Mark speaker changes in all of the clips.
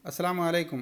Speaker 1: अस्सलाम वालेकुम।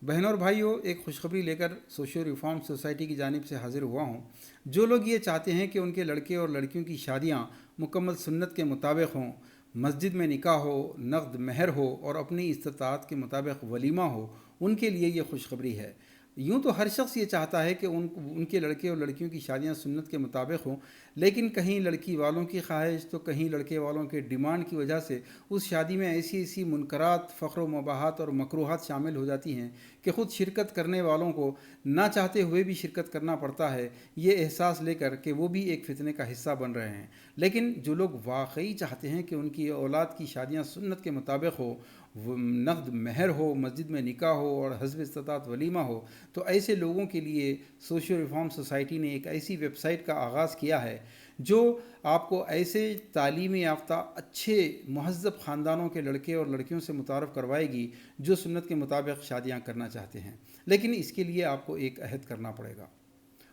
Speaker 1: बहनों और भाइयों, एक खुशखबरी लेकर सोशल रिफॉर्म सोसाइटी की जानिब से हाज़िर हुआ हूँ। जो लोग ये चाहते हैं कि उनके लड़के और लड़कियों की शादियाँ मुकम्मल सुन्नत के मुताबिक हों, मस्जिद में निकाह हो, नक़द महर हो और अपनी इस्तिताअत के मुताबिक वलीमा हो, उनके लिए ये खुशखबरी है। यूँ तो हर शख्स ये चाहता है कि उनके लड़के और लड़कियों की शादियाँ सुन्नत के मुताबिक हों, लेकिन कहीं लड़की वालों की ख्वाहिश तो कहीं लड़के वालों के डिमांड की वजह से उस शादी में ऐसी ऐसी मुनकरात, फ़ख्र व मबाहात और मकरूहात शामिल हो जाती हैं कि ख़ुद शिरकत करने वालों को ना चाहते हुए भी शिरकत करना पड़ता है, ये एहसास लेकर कि वो भी एक फ़ितने का हिस्सा बन रहे हैं। लेकिन जो लोग वाकई चाहते हैं कि उनकी औलाद की शादियाँ सुन्नत के मुताबिक हो, नक़द महर हो, मस्जिद में निकाह हो और हस्ब इस्तिताअत वलीमा हो, तो ऐसे लोगों के लिए सोशल रिफॉर्म सोसाइटी ने एक ऐसी वेबसाइट का आगाज़ किया है जो आपको ऐसे तालीमी याफ्ता अच्छे महज़्ज़ब ख़ानदानों के लड़के और लड़कियों से मुतारफ़ करवाएगी जो सुन्नत के मुताबिक शादियाँ करना चाहते हैं। लेकिन इसके लिए आपको एक अहद करना पड़ेगा।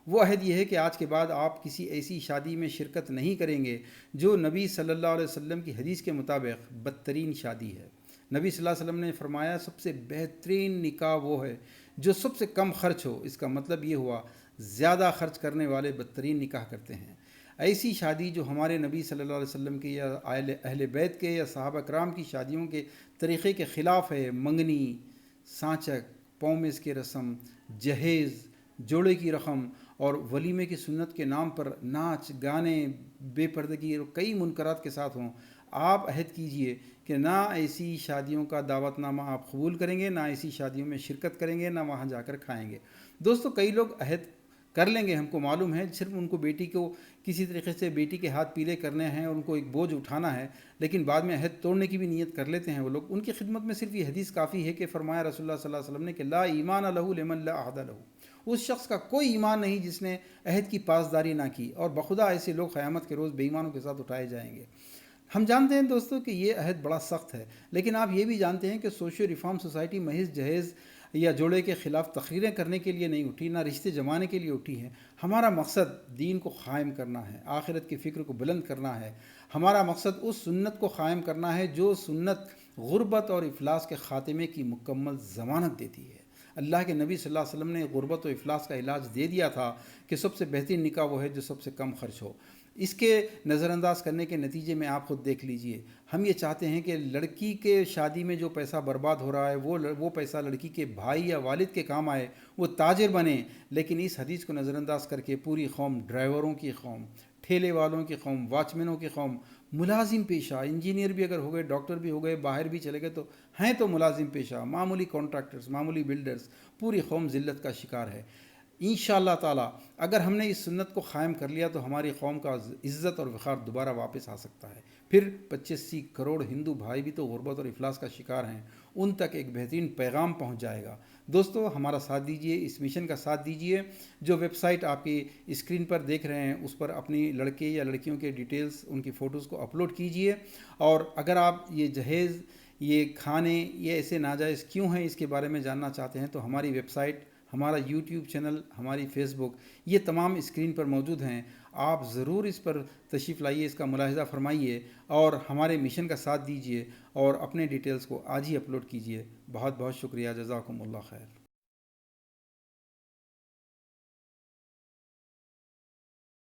Speaker 1: वो अहद ये है कि आज के बाद आप किसी ऐसी शादी में शिरकत नहीं करेंगे जो नबी सल्लल्लाहु अलैहि वसल्लम की हदीस के मुताबिक बदतरीन शादी है। नबी सल्लल्लाहु अलैहि वसल्लम ने फरमाया, सबसे बेहतरीन निकाह वो है जो सबसे कम खर्च हो। इसका मतलब ये हुआ, ज़्यादा खर्च करने वाले बदतरीन निकाह करते हैं। ऐसी शादी जो हमारे नबी सल्लल्लाहु अलैहि वसल्लम के या अहले बैत के या सहाबा कराम की शादियों के तरीक़े के ख़िलाफ़ है, मंगनी, सांचक, पौमेस की रस्म, जहेज़, जोड़े की रकम और वलीमे की सुन्नत के नाम पर नाच गाने, बेपर्दगी और कई मुनकरात के साथ हों, आप अहद कीजिए कि ना ऐसी शादियों का दावतनामा आप कबूल करेंगे, ना ऐसी शादियों में शिरकत करेंगे, ना वहाँ जाकर खाएंगे। दोस्तों, कई लोग अहद कर लेंगे, हमको मालूम है, सिर्फ उनको बेटी को किसी तरीके से बेटी के हाथ पीले करने हैं और उनको एक बोझ उठाना है, लेकिन बाद में अहद तोड़ने की भी नीयत कर लेते हैं वो लोग। उनकी खिदमत में सिर्फ ये हदीस काफ़ी है कि फरमाया रसूलुल्लाह सल्लल्लाहु अलैहि वसल्लम ने कि ला ईमान लहू लिमन ला अहद लहू, उस शख्स का कोई ईमान नहीं जिसने अहद की पासदारी ना की, और बखुदा ऐसे लोग क़यामत के रोज़ बेईमानों के साथ उठाए जाएंगे। हम जानते हैं दोस्तों कि ये अहद बड़ा सख्त है, लेकिन आप ये भी जानते हैं कि सोशल रिफॉर्म सोसाइटी महज जहेज़ या जोड़े के ख़िलाफ़ तकरीरें करने के लिए नहीं उठी, ना रिश्ते जमाने के लिए उठी है। हमारा मकसद दीन को क़ायम करना है, आखिरत की फ़िक्र को बुलंद करना है। हमारा मकसद उस सुन्नत को क़ायम करना है जो सुन्नत गुर्बत और इफ़लास के ख़ात्मे की मुकम्मल ज़मानत देती है। अल्लाह के नबी सल्लल्लाहु अलैहि वसल्लम ने गुर्बत और इफ़लास का इलाज दे दिया था कि सबसे बेहतरीन निकाह वो है जो सबसे कम खर्च हो। इसके नज़रअंदाज करने के नतीजे में आप ख़ुद देख लीजिए। हम ये चाहते हैं कि लड़की के शादी में जो पैसा बर्बाद हो रहा है वो पैसा लड़की के भाई या वालिद के काम आए, वो ताजिर बने। लेकिन इस हदीस को नज़रअंदाज करके पूरी कौम, ड्राइवरों की कौम, ठेले वालों की कौम, वॉचमैनों की कौम, मुलाजिम पेशा, इंजीनियर भी अगर हो गए, डॉक्टर भी हो गए, बाहर भी चले गए तो हैं तो मुलाजिम पेशा, मामूली कॉन्ट्रैक्टर्स, मामूली बिल्डर्स, पूरी कौम ज़िल्लत का शिकार है। इंशाअल्लाह ताला अगर हमने इस सुन्नत को क़ायम कर लिया तो हमारी कौम का इज़्ज़त और वक़ार दोबारा वापस आ सकता है। फिर 25 करोड़ हिंदू भाई भी तो गुर्बत और इफ़लास का शिकार हैं, उन तक एक बेहतरीन पैगाम पहुंच जाएगा। दोस्तों, हमारा साथ दीजिए, इस मिशन का साथ दीजिए। जो वेबसाइट आपकी स्क्रीन पर देख रहे हैं उस पर अपनी लड़के या लड़कियों के डिटेल्स, उनकी फ़ोटोज़ को अपलोड कीजिए। और अगर आप ये जहेज़, ये खाने, ये ऐसे नाजायज़ क्यों हैं, इसके बारे में जानना चाहते हैं तो हमारी वेबसाइट, हमारा यूट्यूब चैनल, हमारी फेसबुक, ये तमाम स्क्रीन पर मौजूद हैं। आप ज़रूर इस पर तशरीफ़ लाइए, इसका मुलाहिज़ा फ़रमाइए और हमारे मिशन का साथ दीजिए और अपने डिटेल्स को आज ही अपलोड कीजिए। बहुत बहुत शुक्रिया। जज़ाकुमुल्लाह खैर।